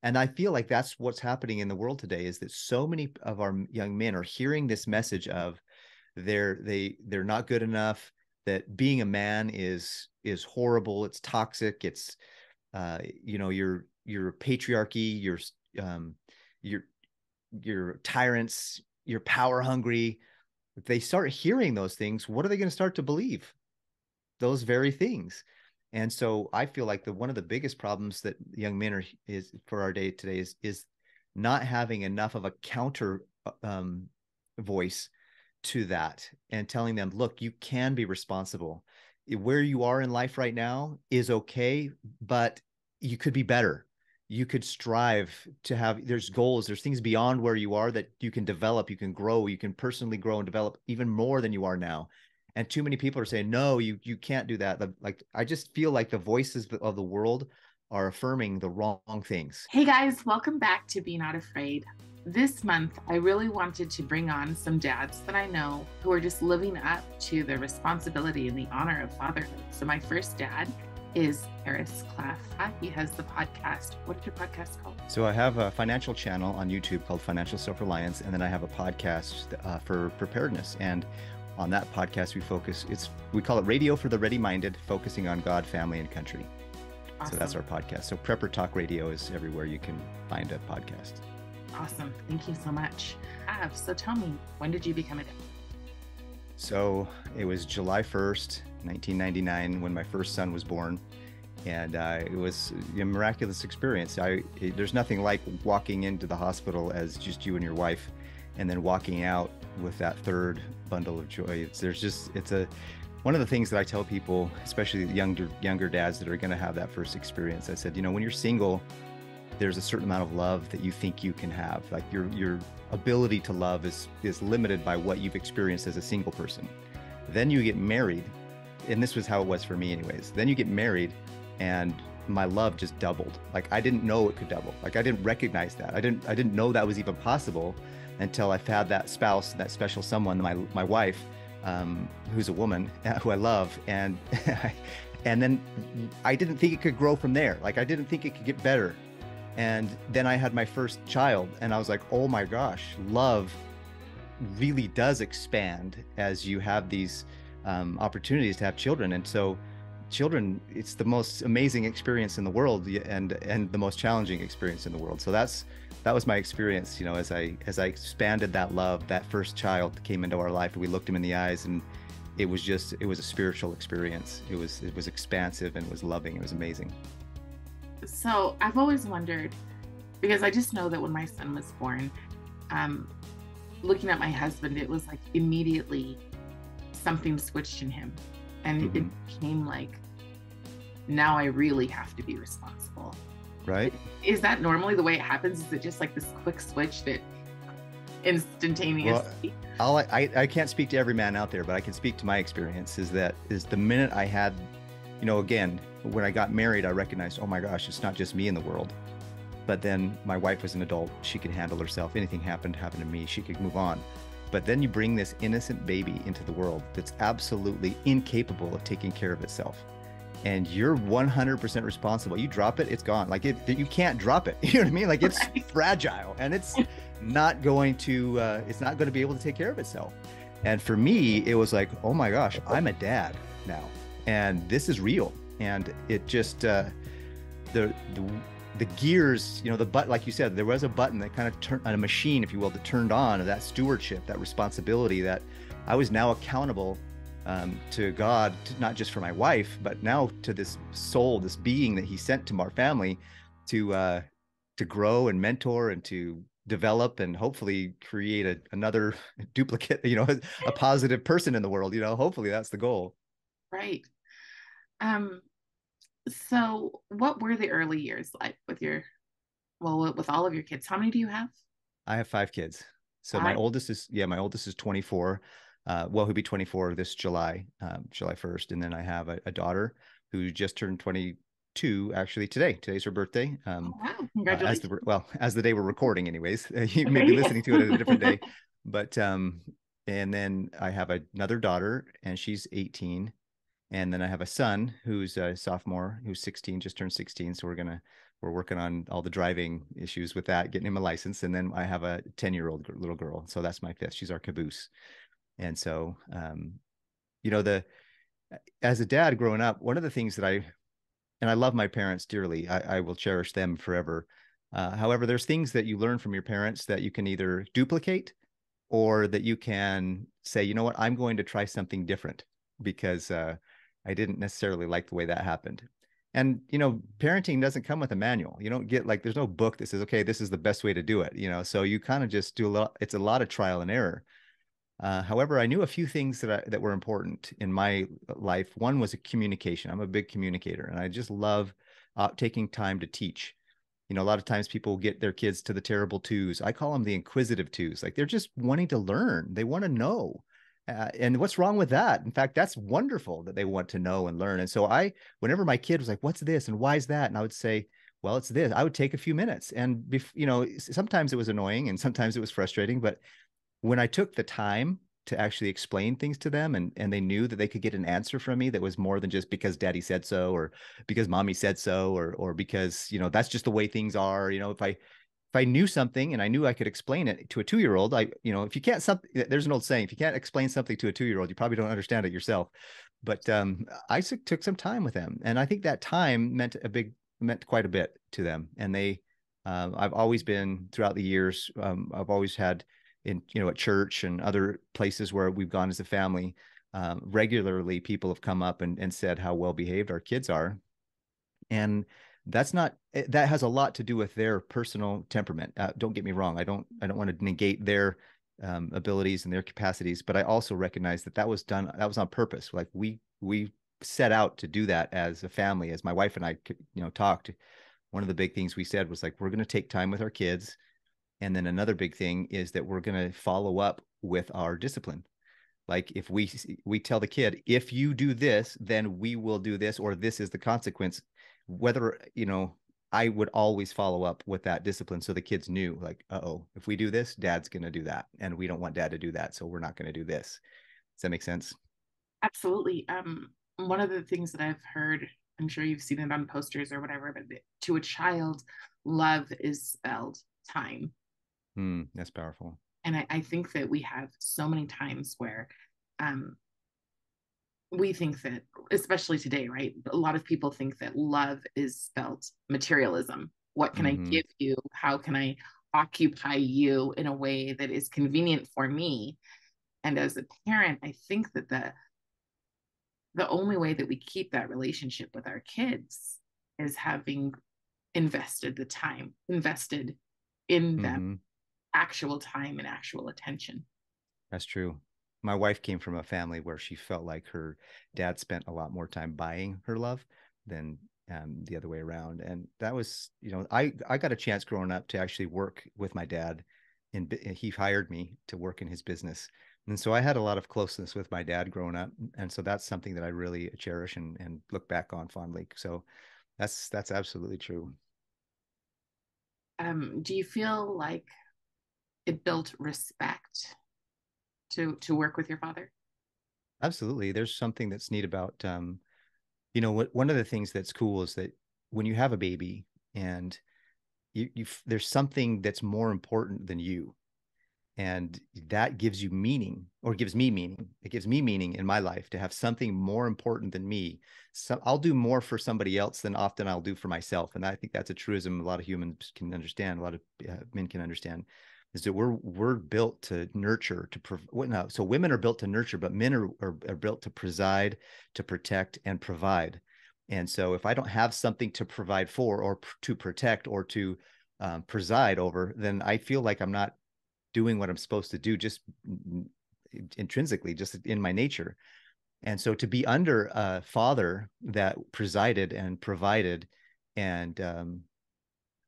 And I feel like that's what's happening in the world today, is that so many of our young men are hearing this message of they're not good enough, that being a man is horrible, it's toxic, it's your patriarchy, um your your tyrants, you're power hungry. If they start hearing those things, what are they going to start to believe? Those very things. And so I feel like one of the biggest problems that young men is for our day today is not having enough of a counter voice to that, and telling them, look, you can be responsible. Where you are in life right now is okay, but you could be better. You could strive to have, there's goals, there's things beyond where you are that you can develop, you can grow, you can personally grow and develop even more than you are now. And too many people are saying, no, you can't do that. Like, I just feel like the voices of the world are affirming the wrong things. Hey guys, welcome back to Be Not Afraid. This month, I really wanted to bring on some dads that I know who are just living up to the responsibility and the honor of fatherhood. So my first dad is Cluff. He has the podcast. What is your podcast called? So I have a financial channel on YouTube called Financial Self-Reliance, and then I have a podcast for preparedness. And on that podcast, we call it Radio for the Ready-Minded, focusing on God, family, and country. Awesome. So that's our podcast. So Prepper Talk Radio is everywhere you can find a podcast. Awesome. Thank you so much. So tell me, when did you become a dad? So it was July 1st, 1999, when my first son was born. And it was a miraculous experience. There's nothing like walking into the hospital as just you and your wife, and then walking out with that third bundle of joy. One of the things that I tell people, especially younger dads that are going to have that first experience. I said, when you're single, there's a certain amount of love that you think you can have. Like your ability to love is limited by what you've experienced as a single person. Then you get married, and this was how it was for me anyways. Then you get married, and my love just doubled. Like, I didn't know it could double. Like, I didn't recognize that. I didn't know that was even possible until I've had that spouse, that special someone, my wife, who's a woman who I love. And then I didn't think it could grow from there. Like, I didn't think it could get better. And then I had my first child, and I was like, oh my gosh, love really does expand as you have these opportunities to have children. And so children, it's the most amazing experience in the world, and the most challenging experience in the world. So that was my experience, as I expanded that love. That first child came into our life, and we looked him in the eyes, and it was a spiritual experience. It was expansive, and it was loving. It was amazing. So I've always wondered, because I just know that when my son was born, looking at my husband, it was like immediately something switched in him. And it became like, now I really have to be responsible. Right. Is that normally the way it happens? Is it just like this quick switch that instantaneously? Well, I can't speak to every man out there, but I can speak to my experience. Is the minute I had, again, when I got married, I recognized, oh my gosh, it's not just me in the world. But then my wife was an adult. She could handle herself. Anything happened to me, she could move on. But then you bring this innocent baby into the world that's absolutely incapable of taking care of itself. And you're 100% responsible. You drop it, it's gone. Like, you can't drop it. You know what I mean? Like, it's fragile, and it's not going to be able to take care of itself. And for me, it was like, oh my gosh, I'm a dad now, and this is real. And it just, the gears, the button, like you said, there was a button that kind of turned on, a machine, if you will, that turned on, that stewardship, that responsibility, that I was now accountable to God, not just for my wife, but now to this soul, this being that he sent to our family to grow and mentor and to develop and hopefully create another duplicate, a positive person in the world. Hopefully that's the goal. Right. So what were the early years like with all of your kids? How many do you have? I have 5 kids. So my oldest is 24. He'll be 24 this July 1st. And then I have a daughter who just turned 22 actually today. Today's her birthday. Wow. Congratulations. As the day we're recording anyways. You may be listening to it at a different day. But and then I have another daughter, and she's 18. And then I have a son who's a sophomore, who's 16, just turned 16. So we're we're working on all the driving issues with that, getting him a license. And then I have a 10-year-old little girl. So that's my fifth. She's our caboose. And so, you know, as a dad growing up, one of the things that and I love my parents dearly. I will cherish them forever. However, there's things that you learn from your parents that you can either duplicate or that you can say, you know what, I'm going to try something different because I didn't necessarily like the way that happened. And, you know, parenting doesn't come with a manual. You don't get like, there's no book that says, okay, this is the best way to do it, you know? So you kind of just do a lot, it's a lot of trial and error. However, I knew a few things that were important in my life. One was a communication. I'm a big communicator, and I just love taking time to teach. You know, a lot of times people get their kids to the terrible twos. I call them the inquisitive twos. Like they're just wanting to learn. They want to know. And what's wrong with that? In fact, that's wonderful that they want to know and learn. And so whenever my kid was like, "What's this?" and "Why is that?" and I would say, "Well, it's this." I would take a few minutes, and you know, sometimes it was annoying and sometimes it was frustrating, but when I took the time to actually explain things to them and they knew that they could get an answer from me that was more than just because daddy said so or because mommy said so or because, you know, that's just the way things are. You know, if I knew something and I knew I could explain it to a 2-year-old, you know, if you can't there's an old saying, if you can't explain something to a 2-year-old, you probably don't understand it yourself. But I took some time with them, and I think that time meant quite a bit to them. And I've always been throughout the years, I've always had you know, at church and other places where we've gone as a family, regularly people have come up and said how well behaved our kids are. And that has a lot to do with their personal temperament. Don't get me wrong. I don't want to negate their abilities and their capacities, but I also recognize that was on purpose. Like we set out to do that as a family. As my wife and I, you know, talked, one of the big things we said was like, we're going to take time with our kids. And then another big thing is that we're going to follow up with our discipline. Like if we tell the kid, if you do this, then we will do this, or this is the consequence. Whether, you know, I would always follow up with that discipline. So the kids knew like, uh-oh, if we do this, dad's going to do that. And we don't want dad to do that. So we're not going to do this. Does that make sense? Absolutely. One of the things that I've heard, I'm sure you've seen it on posters or whatever, but to a child, love is spelled time. That's powerful. And I think that we have so many times where um, we think that, especially today, right? A lot of people think that love is spelled materialism. What can I Mm-hmm. give you? How can I occupy you in a way that is convenient for me? And as a parent, I think that the only way that we keep that relationship with our kids is having invested the time, invested in them, Mm-hmm. actual time and actual attention. That's true. My wife came from a family where she felt like her dad spent a lot more time buying her love than the other way around. And that was, you know, I got a chance growing up to actually work with my dad, and he hired me to work in his business. And so I had a lot of closeness with my dad growing up. And so that's something that I really cherish and look back on fondly. So that's absolutely true. Do you feel like it built respect to work with your father? Absolutely. There's something that's neat about you know what, one of the things that's cool is that when you have a baby and there's something that's more important than you, and that gives you meaning, or gives me meaning. It gives me meaning in my life to have something more important than me. So I'll do more for somebody else than often I'll do for myself. And I think that's a truism a lot of humans can understand, a lot of men can understand, is that we're built to nurture, no, so women are built to nurture, but men are built to preside, to protect, and provide. And so if I don't have something to provide for, or to protect, or to preside over, then I feel like I'm not doing what I'm supposed to do, just intrinsically, just in my nature. And so to be under a father that presided and provided and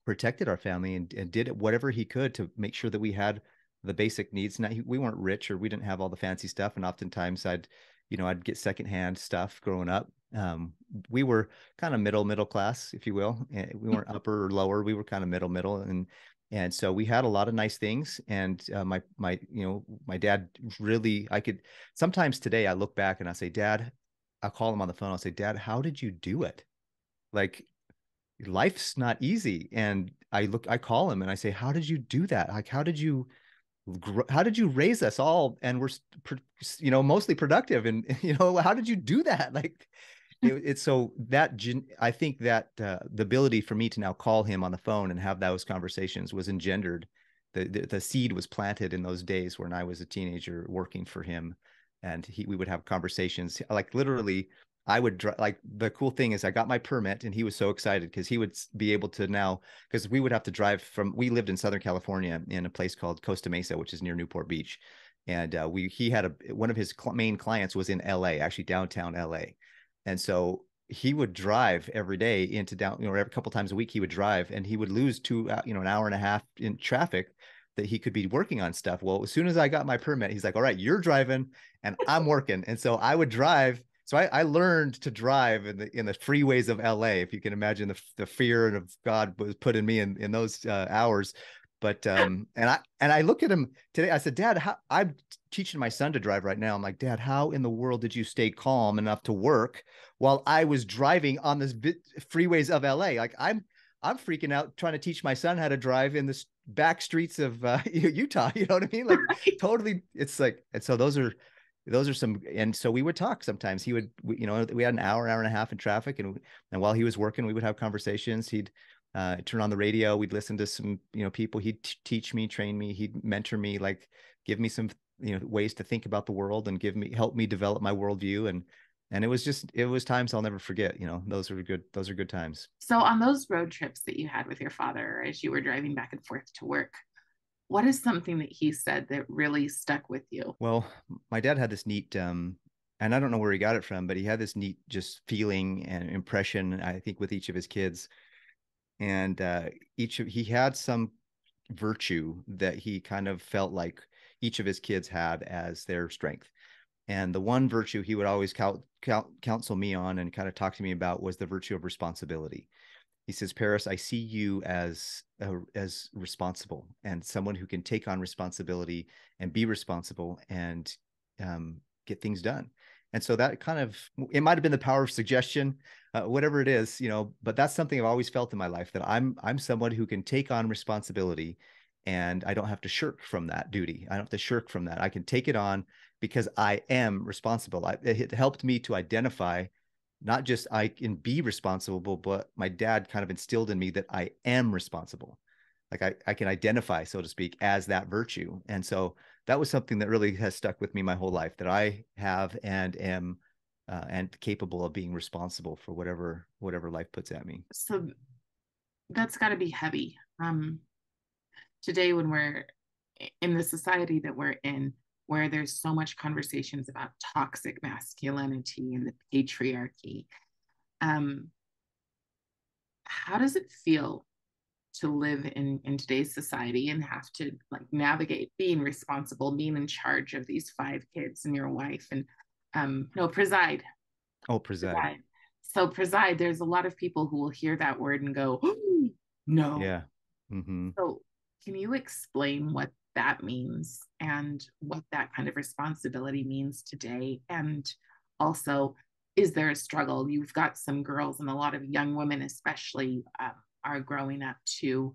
protected our family and did whatever he could to make sure that we had the basic needs. Now, we weren't rich, or we didn't have all the fancy stuff. And oftentimes I'd get secondhand stuff growing up. We were kind of middle class, if you will. We weren't upper or lower. We were kind of middle. And so we had a lot of nice things. And my dad really, I could sometimes today I look back and I say, Dad, I'll call him on the phone. I'll say, Dad, how did you do it? Like, life's not easy. And I call him and I say, how did you do that? Like, how did you raise us all? And we're, mostly productive. And, how did you do that? Like, it's so that I think that the ability for me to now call him on the phone and have those conversations was engendered. The seed was planted in those days when I was a teenager working for him, and we would have conversations like literally. I would like the cool thing is I got my permit and he was so excited because he would be able to now because we would have to drive we lived in Southern California in a place called Costa Mesa, which is near Newport Beach. And he had one of his main clients was in LA, actually downtown LA. And so he would drive every day into down, every couple times a week he would drive and he would lose an hour and a half in traffic that he could be working on stuff. Well, as soon as I got my permit, he's like, all right, you're driving and I'm working. And so I would drive. So I learned to drive in the freeways of LA, if you can imagine the fear of God was put in me in those hours. But and I look at him today. I said, Dad, I'm teaching my son to drive right now. I'm like, Dad, how in the world did you stay calm enough to work while I was driving on this freeways of LA? Like I'm freaking out trying to teach my son how to drive in the back streets of Utah. You know what I mean? Like Right. totally. It's like, and so those are some, and so we would talk sometimes. We had an hour and a half in traffic, and while he was working, we would have conversations. He'd turn on the radio. We'd listen to some, people. He'd teach me, train me. He'd mentor me, like give me some, ways to think about the world and help me develop my worldview. And it was times I'll never forget. Those are good times. So, on those road trips that you had with your father as you were driving back and forth to work, what is something that he said that really stuck with you? Well, my dad had this neat, and I don't know where he got it from, but he had this neat just feeling and impression, I think, with each of his kids. And he had some virtue that he kind of felt like each of his kids had as their strength. And the one virtue he would always counsel me on and kind of talk to me about was the virtue of responsibility. He says, Paris, I see you as responsible and someone who can take on responsibility and be responsible and get things done. And so that kind of, it might have been the power of suggestion, whatever it is, but that's something I've always felt in my life, that I'm someone who can take on responsibility and I don't have to shirk from that duty. I don't have to shirk from that. I can take it on because I am responsible. It helped me to identify not just I can be responsible, but my dad kind of instilled in me that I am responsible. Like I can identify, so to speak, as that virtue. And so that was something that really has stuck with me my whole life, that I have and am and capable of being responsible for whatever life puts at me. So, that's got to be heavy. Today, when we're in the society that we're in, where there's so much conversations about toxic masculinity and the patriarchy, um, how does it feel to live in today's society and have to like navigate being responsible, being in charge of these five kids and your wife and no preside Oh, preside. preside. So preside, there's a lot of people who will hear that word and go, oh, no. Yeah. Mm-hmm. So can you explain what that means and what that kind of responsibility means today? And also, is there a struggle? You've got some girls and a lot of young women, especially, are growing up to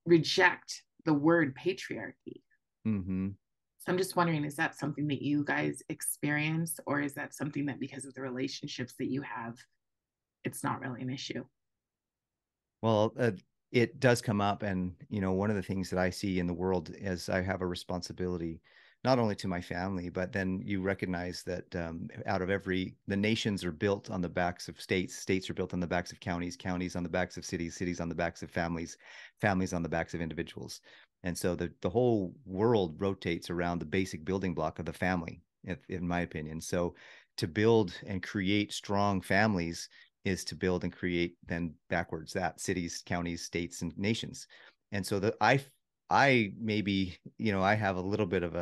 reject the word patriarchy. Mm-hmm. So I'm just wondering, is that something that you guys experience, or is that something that because of the relationships that you have, it's not really an issue? Well, it does come up. And, one of the things that I see in the world is I have a responsibility, not only to my family, but then you recognize that out of the nations are built on the backs of states, states are built on the backs of counties, counties on the backs of cities, cities on the backs of families, families on the backs of individuals. And so the whole world rotates around the basic building block of the family, in my opinion. So to build and create strong families is to build and create then backwards that cities, counties, states, and nations. And so I maybe, I have a little bit of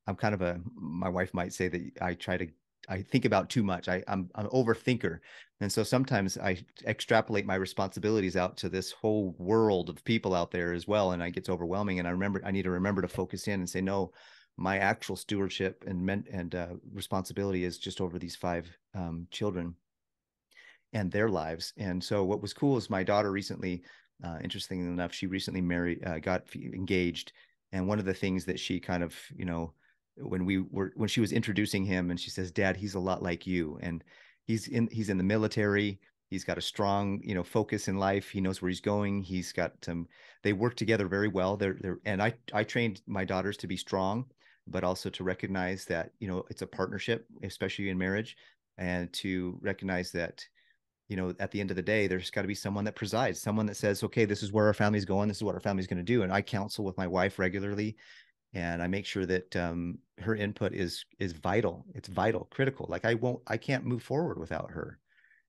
I'm kind of my wife might say that I think about too much. I'm an overthinker. And so sometimes I extrapolate my responsibilities out to this whole world of people out there as well. And it gets overwhelming. And I need to remember to focus in and say, no, my actual stewardship and responsibility is just over these five children. and their lives. And so what was cool is my daughter recently, interestingly enough, she recently got engaged. And one of the things that she kind of, when she was introducing him, and she says, "Dad, he's a lot like you." And he's in the military. He's got a strong, focus in life. He knows where he's going. He's got they work together very well. And I trained my daughters to be strong, but also to recognize that, it's a partnership, especially in marriage, and to recognize that, at the end of the day, there's got to be someone that presides, someone that says, okay, this is where our family's going. This is what our family's going to do. And I counsel with my wife regularly, and I make sure that her input is vital. It's vital, critical. Like I can't move forward without her.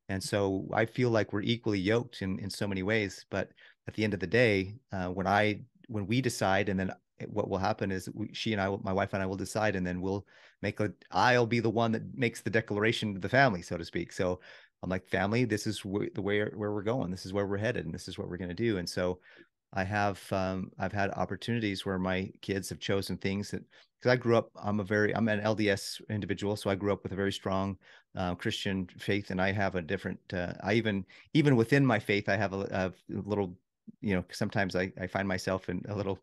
And so I feel like we're equally yoked in so many ways. But at the end of the day, when we decide, and then what will happen is she and I, my wife and I will decide, and then I'll be the one that makes the declaration to the family, so to speak. So I'm like, family, this is the way where we're going. This is where we're headed, and this is what we're going to do. And so I've had opportunities where my kids have chosen things that, because I grew up, I'm an LDS individual, so I grew up with a very strong Christian faith, and I have a different. I even within my faith, I have a little. Sometimes I find myself in a little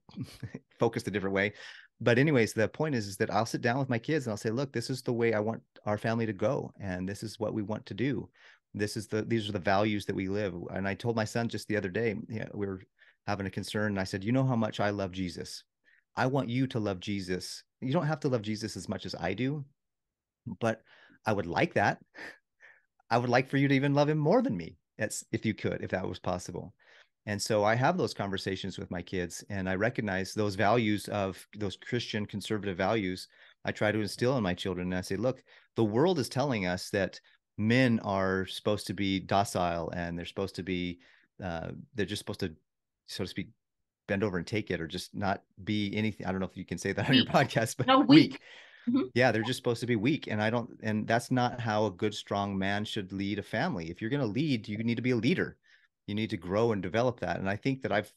focused a different way. But anyways, the point is that I'll sit down with my kids and I'll say, look, this is the way I want our family to go, and this is what we want to do. These are the values that we live. And I told my son just the other day, we were having a concern, and I said, you know how much I love Jesus. I want you to love Jesus. You don't have to love Jesus as much as I do, but I would like that. I would like for you to even love him more than me. If that was possible. And so I have those conversations with my kids, and I recognize those values of those Christian conservative values. I try to instill in my children. And I say, look, the world is telling us that men are supposed to be docile, and they're just supposed to, so to speak, bend over and take it, or just not be anything. I don't know if you can say that on your podcast, but No, weak. Mm-hmm. Yeah, they're just supposed to be weak. And that's not how a good, strong man should lead a family. If you're going to lead, you need to be a leader. You need to grow and develop that. And I think that I've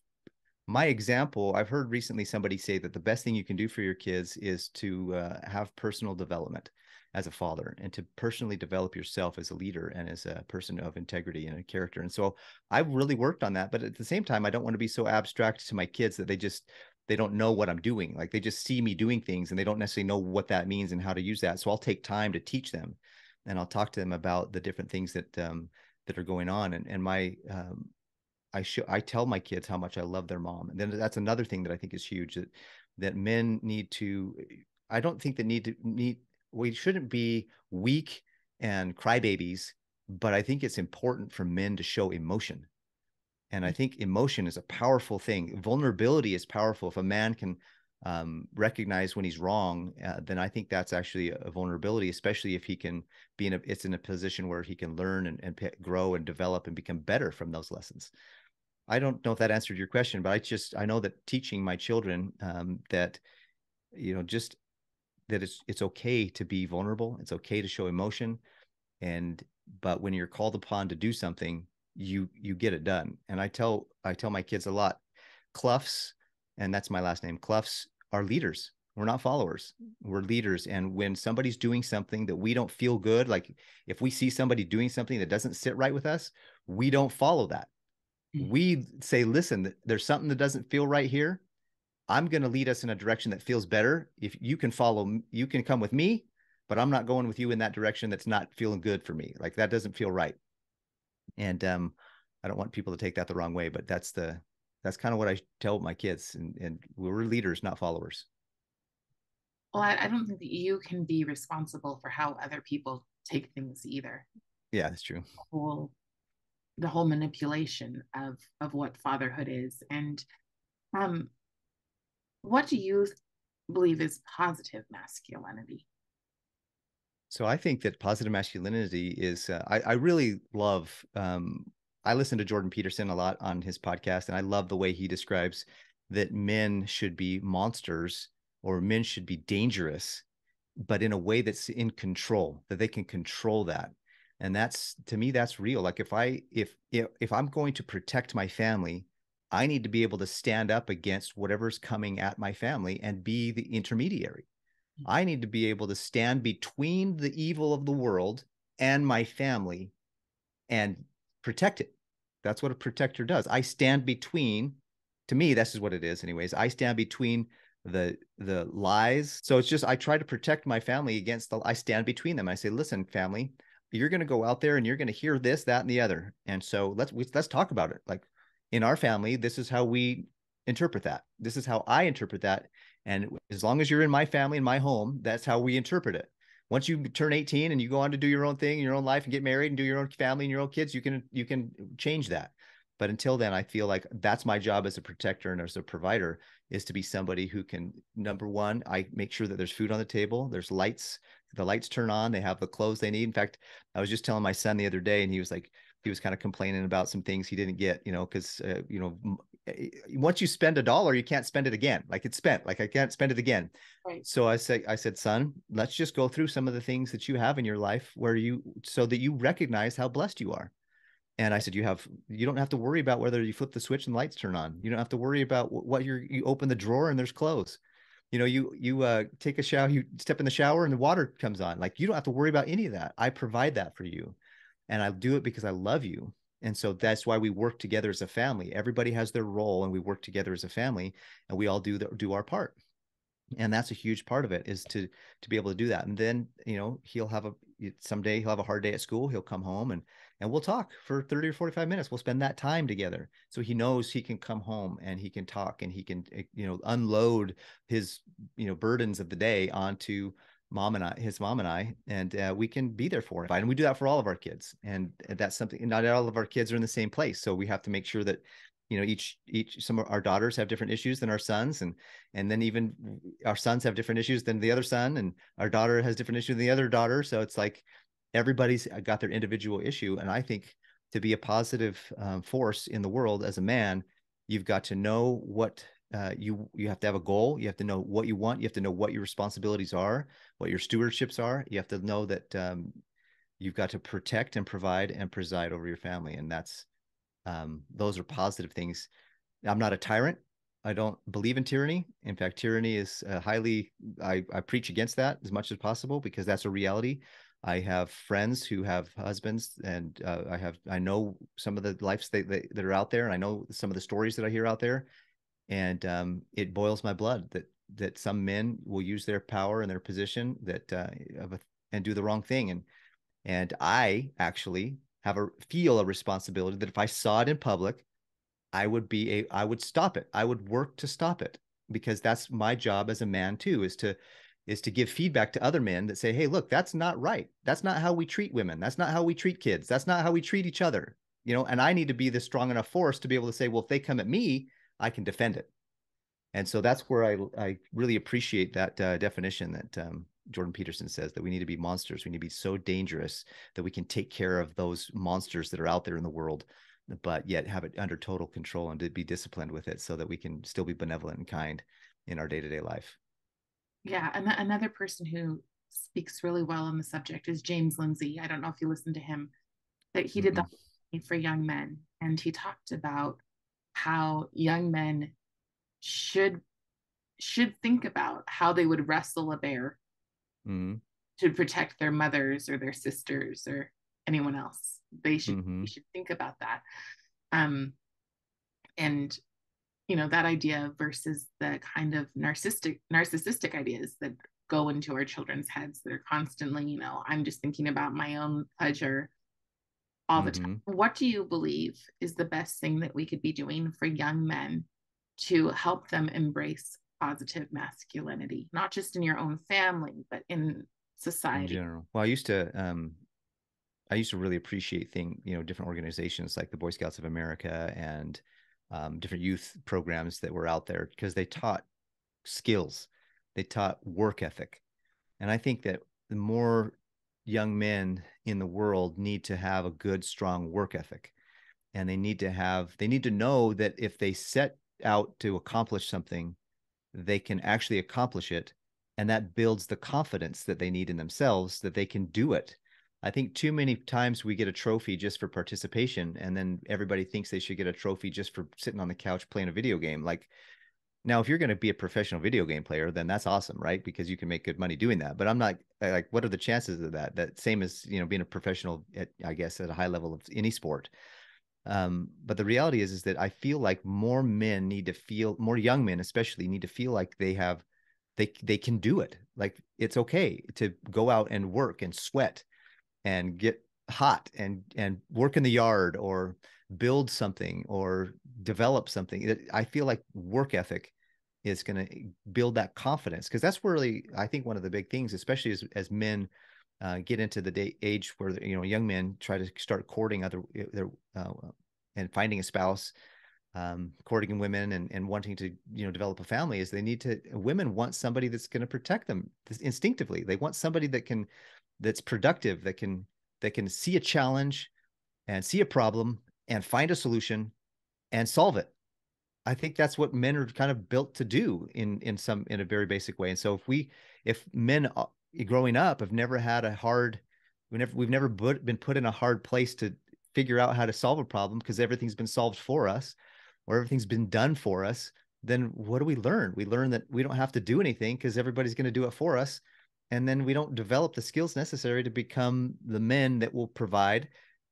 heard recently somebody say that the best thing you can do for your kids is to have personal development as a father, and to personally develop yourself as a leader and as a person of integrity and a character. And so I've really worked on that. But at the same time, I don't want to be so abstract to my kids that they don't know what I'm doing. Like, they just see me doing things and they don't necessarily know what that means and how to use that. So I'll take time to teach them, and I'll talk to them about the different things that are going on. I tell my kids how much I love their mom. And then that's another thing that I think is huge, that men need to, I don't think we shouldn't be weak and crybabies, but I think it's important for men to show emotion. And I think emotion is a powerful thing. Vulnerability is powerful. If a man can recognize when he's wrong, then I think that's actually a vulnerability, especially if he can it's in a position where he can learn and grow and develop and become better from those lessons. I don't know if that answered your question, but I know that teaching my children that, just that it's okay to be vulnerable. It's okay to show emotion. But when you're called upon to do something, you get it done. And I tell my kids a lot, Cluffs, and that's my last name, Cluffs are leaders. We're not followers. We're leaders. And when somebody's doing something that we don't feel good, like if we see somebody doing something that doesn't sit right with us, we don't follow that. We say, listen, there's something that doesn't feel right here. I'm going to lead us in a direction that feels better. If you can you can come with me, but I'm not going with you in that direction that's not feeling good for me. Like, that doesn't feel right. And I don't want people to take that the wrong way, but that's kind of what I tell my kids. And we're leaders, not followers. Well, I don't think that you can be responsible for how other people take things either. Yeah, that's true. The whole manipulation of what fatherhood is. And what do you believe is positive masculinity? So I think that positive masculinity is, I really love, I listen to Jordan Peterson a lot on his podcast, and I love the way he describes that men should be monsters, or men should be dangerous, but in a way that's in control, that they can control that. And to me, that's real. Like, if I'm going to protect my family, I need to be able to stand up against whatever's coming at my family and be the intermediary. I need to be able to stand between the evil of the world and my family and protect it. That's what a protector does. I stand between, to me, this is what it is anyways. I stand between the lies. So it's just, I try to protect my family against I stand between them. I say, listen, family, you're going to go out there and you're going to hear this, that, and the other. And so let's talk about it. Like in our family, this is how we interpret that. This is how I interpret that. And as long as you're in my family, in my home, that's how we interpret it. Once you turn 18 and you go on to do your own thing, your own life, and get married and do your own family and your own kids, you can change that. But until then, I feel like that's my job as a protector and as a provider, is to be somebody who can, number one, I make sure that there's food on the table, there's lights, the lights turn on, they have the clothes they need. In fact, I was just telling my son the other day, and he was like, he was kind of complaining about some things he didn't get, because once you spend $1, you can't spend it again. Like it's spent, like I can't spend it again. Right. So I said, son, let's just go through some of the things that you have in your life so that you recognize how blessed you are. And I said, you don't have to worry about whether you flip the switch and the lights turn on. You don't have to worry about what you open the drawer and there's clothes. You take a shower, you step in the shower and the water comes on. Like you don't have to worry about any of that. I provide that for you. And I do it because I love you. And so that's why we work together as a family. Everybody has their role and we work together as a family, and we all do our part. And that's a huge part of it, is to be able to do that. And then someday he'll have a hard day at school, he'll come home, and we'll talk for 30 or 45 minutes. We'll spend that time together, so he knows he can come home and he can talk and he can unload his burdens of the day onto his mom and I, and we can be there for him. And we do that for all of our kids, and that's something. Not all of our kids are in the same place, so we have to make sure that each some of our daughters have different issues than our sons, and then even our sons have different issues than the other son, and our daughter has different issues than the other daughter. So it's like everybody's got their individual issue. And I think to be a positive force in the world as a man, you've got to know what you have to have a goal. You have to know what you want. You have to know what your responsibilities are, what your stewardships are. You have to know that you've got to protect and provide and preside over your family. And those are positive things. I'm not a tyrant. I don't believe in tyranny. In fact, tyranny is I preach against that as much as possible, because that's a reality. I have friends who have husbands, and I know some of the lives that are out there, and I know some of the stories that I hear out there, and it boils my blood that some men will use their power and their position and do the wrong thing, and I actually feel a responsibility that if I saw it in public, I would stop it. I would work to stop it, because that's my job as a man too, is to give feedback to other men that say, hey, look, that's not right. That's not how we treat women. That's not how we treat kids. That's not how we treat each other. And I need to be the strong enough force to be able to say, well, if they come at me, I can defend it. And so that's where I really appreciate that definition that Jordan Peterson says, that we need to be monsters. We need to be so dangerous that we can take care of those monsters that are out there in the world, but yet have it under total control and to be disciplined with it, so that we can still be benevolent and kind in our day-to-day life. Yeah. And another person who speaks really well on the subject is James Lindsay. I don't know if you listened to him, that he did the for young men. And he talked about how young men should think about how they would wrestle a bear to protect their mothers or their sisters or anyone else. They should think about that. And that idea versus the kind of narcissistic ideas that go into our children's heads that are constantly, I'm just thinking about my own pleasure all the time. What do you believe is the best thing that we could be doing for young men to help them embrace positive masculinity, not just in your own family, but in society in general? Well, I used to really appreciate different organizations like the Boy Scouts of America and different youth programs that were out there, because they taught skills, they taught work ethic. And I think that the more young men in the world need to have a good, strong work ethic. And they need to know that if they set out to accomplish something, they can actually accomplish it. And that builds the confidence that they need in themselves, that they can do it. I think too many times we get a trophy just for participation, and then everybody thinks they should get a trophy just for sitting on the couch playing a video game. Like, Now, if you're going to be a professional video game player, then that's awesome, right? Because you can make good money doing that. But I'm not like, what are the chances of that? That same as, being a professional at, I guess, at a high level of any sport. But the reality is that I feel like more men need to feel, more young men especially need to feel like they can do it. Like it's okay to go out and work and sweat and get hot and work in the yard or build something or develop something. I feel like work ethic is going to build that confidence, because that's really, I think, one of the big things, especially as men get into the age where young men try to start courting their and finding a spouse, courting women and wanting to develop a family, is women want somebody that's going to protect them instinctively. They want somebody that's productive, that can see a challenge and see a problem and find a solution and solve it. I think that's what men are kind of built to do in a very basic way. And so if men growing up have never had we've never been put in a hard place to figure out how to solve a problem because everything's been solved for us or everything's been done for us, then what do we learn? We learn that we don't have to do anything because everybody's going to do it for us. And then we don't develop the skills necessary to become the men that will provide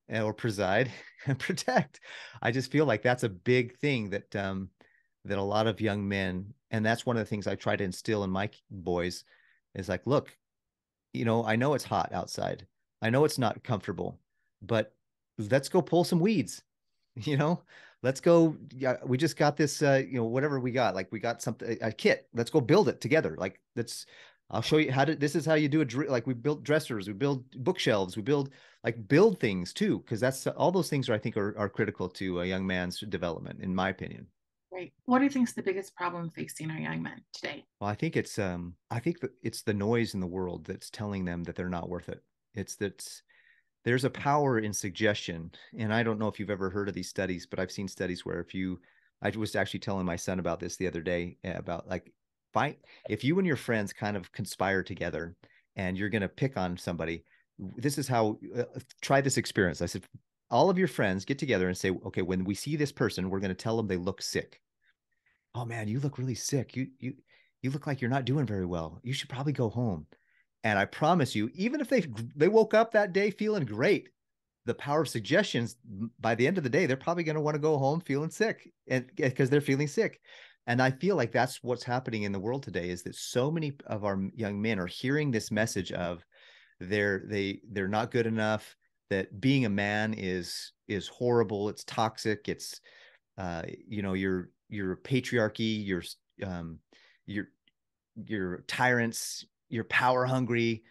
or preside and protect. I just feel like that's a big thing that a lot of young men, and that's one of the things I try to instill in my boys, is like, look, I know it's hot outside. I know it's not comfortable, but let's go pull some weeds. you know let's go. Yeah, we just got this, whatever we got, like we got something, a kit, let's go build it together. Like, I'll show you this is how you do it. Like, we build dressers, we build bookshelves, we build things too, because that's all those things I think are critical to a young man's development, in my opinion. Right. What do you think is the biggest problem facing our young men today? Well, I think that it's the noise in the world that's telling them that they're not worth it. It's that there's a power in suggestion. And I don't know if you've ever heard of these studies, but I've seen studies where I was actually telling my son about this the other day, about like, if you and your friends kind of conspire together and you're going to pick on somebody, this is how, try this experience. I said, all of your friends get together and say, okay, when we see this person, we're going to tell them they look sick. Oh man, you look really sick. You look like you're not doing very well. You should probably go home. And I promise you, even if they woke up that day feeling great, the power of suggestions, by the end of the day, they're probably going to want to go home feeling sick, and because they're feeling sick. And I feel like that's what's happening in the world today, is that so many of our young men are hearing this message of they're not good enough, that being a man is horrible, it's toxic, it's your patriarchy, um your tyrants, you're power hungry.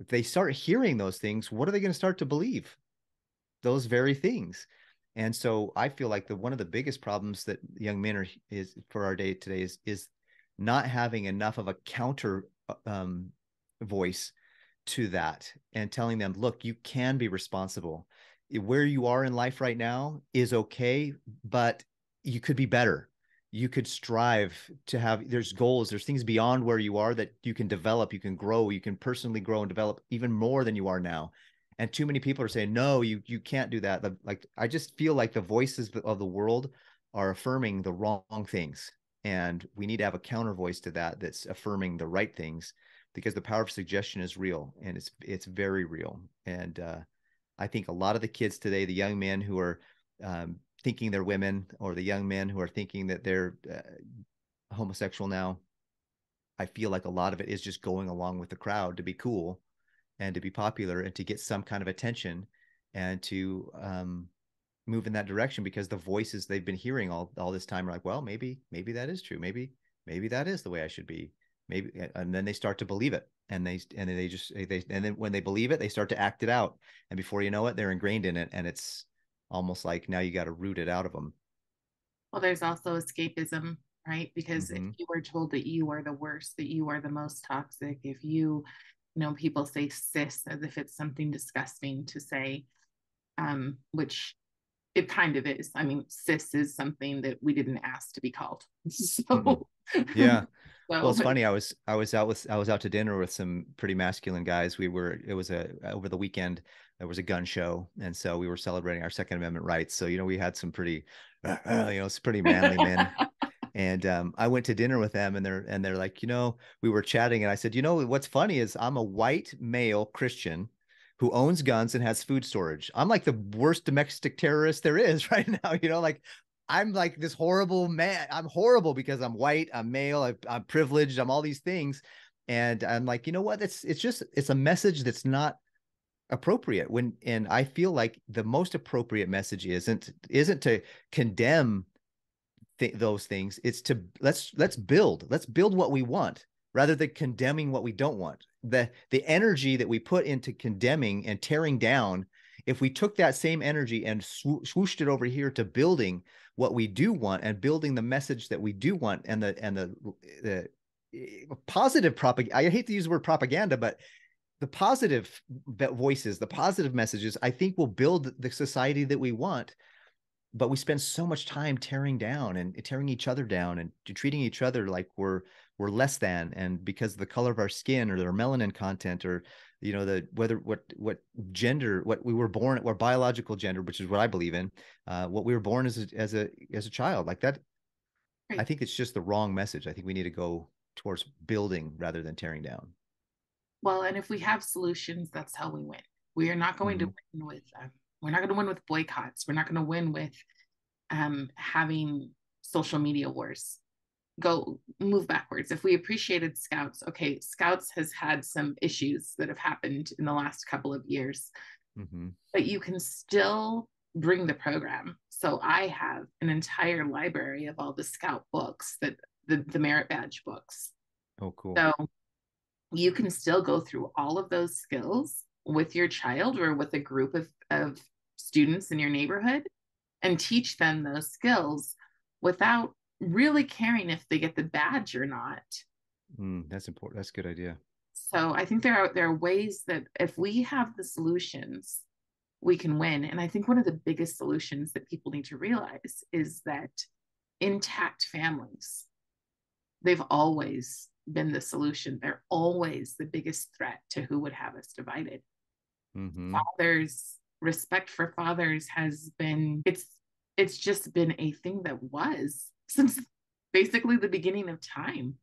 If they start hearing those things, what are they going to start to believe? Those very things. And so I feel like one of the biggest problems that young men is for our day today is not having enough of a counter voice to that, and telling them, look, you can be responsible. Where you are in life right now is okay, but you could be better. You could strive to there's goals, there's things beyond where you are that you can develop, you can grow, you can personally grow and develop even more than you are now. And too many people are saying, no, you can't do that. Like, I just feel like the voices of the world are affirming the wrong things. And we need to have a counter voice to that that's affirming the right things, because the power of suggestion is real, and it's very real. And I think a lot of the kids today, the young men who are thinking they're women, or the young men who are thinking that they're homosexual now, I feel like a lot of it is just going along with the crowd to be cool and to be popular and to get some kind of attention, and to move in that direction, because the voices they've been hearing all this time are like, well, maybe that is true. Maybe that is the way I should be. Maybe. And then they start to believe it, and then when they believe it, they start to act it out. And before you know it, they're ingrained in it. And it's almost like now you got to root it out of them. Well, there's also escapism, right? Because if Mm-hmm. you were told that you are the worst, that you are the most toxic, if people say cis as if it's something disgusting to say, which it kind of is. I mean, cis is something that we didn't ask to be called. Mm-hmm. So, Yeah. Well, so it's funny. I was out to dinner with some pretty masculine guys. It was over the weekend. There was a gun show, and so we were celebrating our Second Amendment rights. So we had some pretty, some pretty manly men. And I went to dinner with them, and they're like, we were chatting, and I said, what's funny is I'm a white male Christian who owns guns and has food storage. I'm like the worst domestic terrorist there is right now. Like I'm like this horrible man. I'm horrible because I'm white, I'm male, I'm privileged, I'm all these things. And I'm like, you know what? It's a message that's not appropriate and I feel like the most appropriate message isn't to condemn those things. It's to let's build what we want rather than condemning what we don't want. The energy that we put into condemning and tearing down, if we took that same energy and swooshed it over here to building what we do want and building the message that we do want, and the positive propaganda, I hate to use the word propaganda, but the positive voices, the positive messages, I think will build the society that we want. But we spend so much time tearing down and tearing each other down and treating each other like we're less than, and because of the color of our skin or their melanin content, or what gender, what we were born, or biological gender, which is what I believe in, what we were born as a child, like that. I Right. think it's just the wrong message. I think we need to go towards building rather than tearing down. Well, and if we have solutions, that's how we win. We are not going to Mm-hmm. win with we're not going to win with boycotts. We're not going to win with having social media wars. Go move backwards. If we appreciated Scouts, okay, Scouts has had some issues that have happened in the last couple of years, Mm-hmm. but you can still bring the program. So I have an entire library of all the Scout books, that the merit badge books. Oh, cool. So you can still go through all of those skills with your child or with a group of students in your neighborhood and teach them those skills without really caring if they get the badge or not. That's important. That's a good idea. So I think there are ways that if we have the solutions, we can win. And I think one of the biggest solutions that people need to realize is that intact families, they've always been the solution. They're always the biggest threat to who would have us divided. Mm-hmm. Fathers, respect for fathers has been, it's just been a thing that was since basically the beginning of time.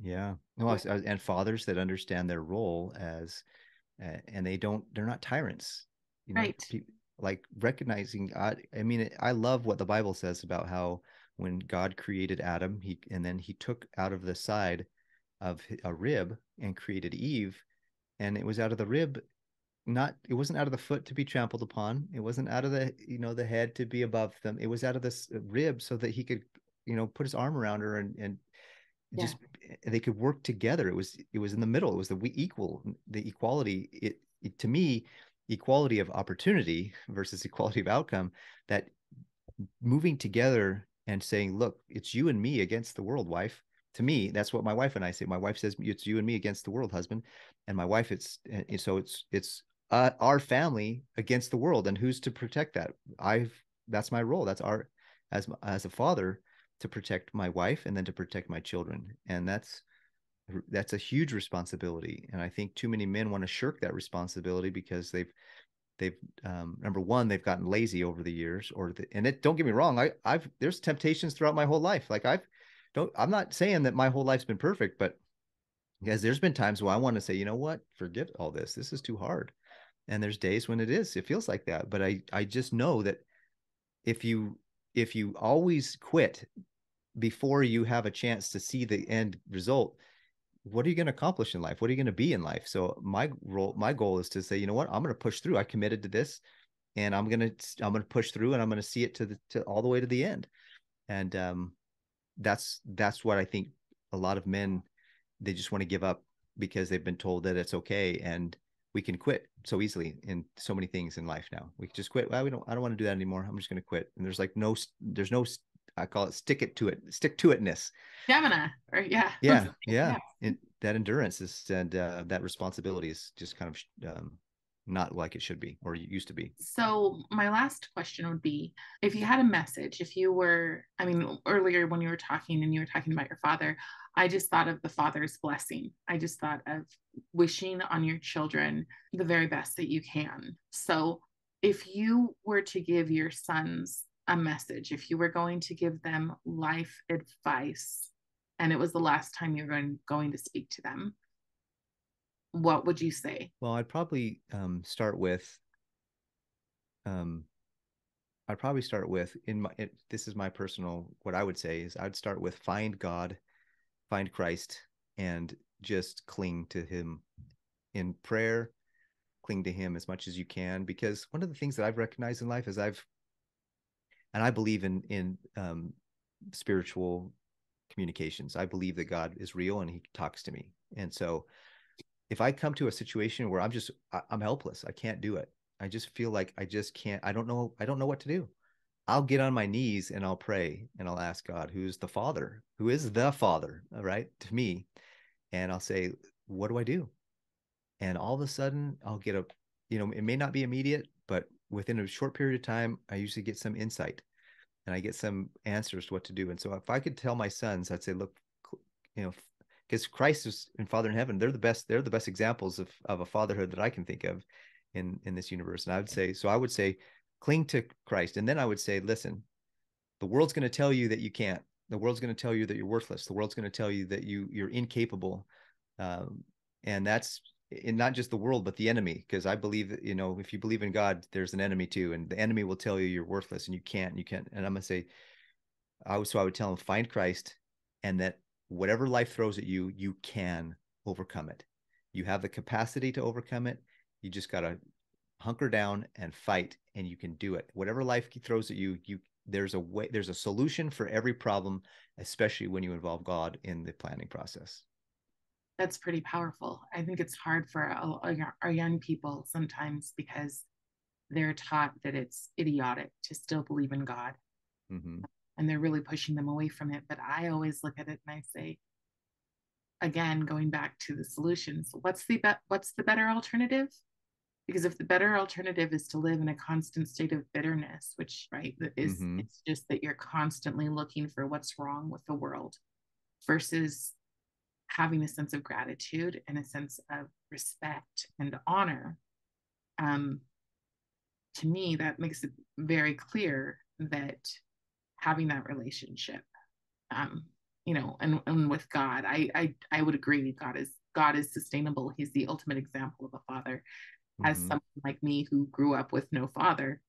Yeah. No, and fathers that understand their role as, and they're not tyrants, Right. like recognizing God. I mean, I love what the Bible says about how when God created Adam, and then he took out of the side of a rib and created Eve, and it was out of the rib, it wasn't out of the foot to be trampled upon. It wasn't out of the head to be above them. It was out of this rib so that he could, put his arm around her and Yeah. just they could work together. It was in the middle. It was the equality. To me, equality of opportunity versus equality of outcome. That moving together and saying, look, it's you and me against the world, wife. To me, that's what my wife and I say. My wife says it's you and me against the world, husband, and my wife, it's our family against the world, and who's to protect that? That's my role. That's our as a father, to protect my wife and then to protect my children, and that's a huge responsibility. And I think too many men want to shirk that responsibility because they've number one, they've gotten lazy over the years, don't get me wrong, I've there's temptations throughout my whole life. Like I'm not saying that my whole life's been perfect, but because there's been times where I want to say, you know what, forget all this is too hard. And there's days when it feels like that, but I just know that if you always quit before you have a chance to see the end result, what are you going to accomplish in life? What are you going to be in life? So my goal is to say, you know what, I'm going to push through. I committed to this, and I'm going to push through, and I'm going to see it to all the way to the end. And that's what I think. A lot of men, they just want to give up because they've been told that it's okay, and we can quit so easily in so many things in life now. We can just quit. Well, I don't want to do that anymore. I'm just going to quit. And there's no, I call it stick to itness. Stamina, or yeah. Yeah, yeah. Yeah. That endurance and that responsibility is just kind of not like it should be or used to be. So my last question would be, if you had a message, if you were, I mean, earlier when you were talking and you were talking about your father, I just thought of the father's blessing. I just thought of wishing on your children the very best that you can. So if you were to give your sons a message, if you were going to give them life advice and it was the last time you're going to speak to them, what would you say? Well, start with um, I'd probably start with this is my personal, what I would say is I'd start with find God, find Christ, and just cling to him in prayer, cling to him as much as you can. Because one of the things that I've recognized in life is I believe in spiritual communications. I believe that God is real and he talks to me. And so if I come to a situation where I'm helpless, I can't do it. I just feel like I just can't, I don't know what to do. I'll get on my knees and I'll pray and I'll ask God, who is the Father, right, to me. And I'll say, what do I do? And all of a sudden I'll get it may not be immediate, but within a short period of time, I usually get some insight and I get some answers to what to do. And so if I could tell my sons, I'd say, look, because Christ is in Father in heaven, they're the best examples of a fatherhood that I can think of in this universe. And I would say, cling to Christ. And then I would say, listen, the world's going to tell you that you can't. The world's going to tell you that you're worthless. The world's going to tell you that you're incapable. And that's not just the world, but the enemy. Because I believe that, if you believe in God, there's an enemy too. And the enemy will tell you you're worthless and you can't. And I'm going to say, I would tell them, find Christ, and that whatever life throws at you, you can overcome it. You have the capacity to overcome it. You just got to hunker down and fight, and you can do it. Whatever life throws at you, there's a solution for every problem, especially when you involve God in the planning process. That's pretty powerful. I think it's hard for our young people sometimes because they're taught that it's idiotic to still believe in God. Mm-hmm. And they're really pushing them away from it. But I always look at it and I say, again, going back to the solutions, what's the better alternative? Because if the better alternative is to live in a constant state of bitterness, which, right, Mm-hmm. it's just that you're constantly looking for what's wrong with the world versus having a sense of gratitude and a sense of respect and honor, to me, that makes it very clear that having that relationship, um, and with God, I would agree. God is sustainable. He's the ultimate example of a father. As Mm-hmm. someone like me who grew up with no father,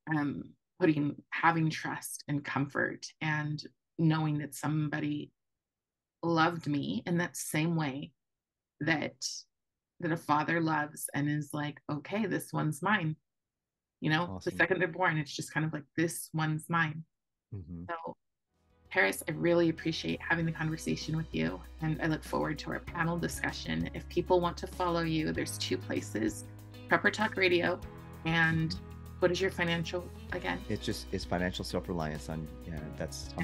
um, having trust and comfort and knowing that somebody loved me in that same way that a father loves and is like, okay, this one's mine. The Awesome. second they're born, it's just kind of like, this one's mine. Mm-hmm. So, Paris, I really appreciate having the conversation with you, and I look forward to our panel discussion. If people want to follow you, there's two places: Prepper Talk Radio, and what is your financial again? It's financial self-reliance. I'm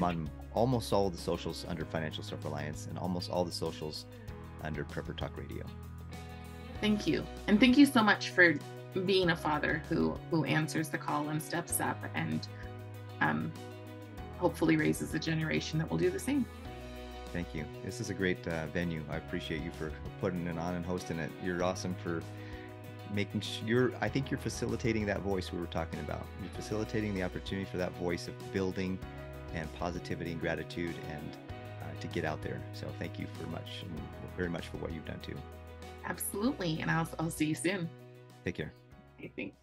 on almost all the socials under financial self-reliance, and almost all the socials under Prepper Talk Radio. Thank you, and thank you so much for being a father who answers the call and steps up, and hopefully raises a generation that will do the same. Thank you. This is a great venue. I appreciate you for putting it on and hosting it. You're awesome for making sure. I think you're facilitating that voice we were talking about. You're facilitating the opportunity for that voice of building and positivity and gratitude, and to get out there. So thank you very much for what you've done too. Absolutely, and I'll see you soon. Take care. I think.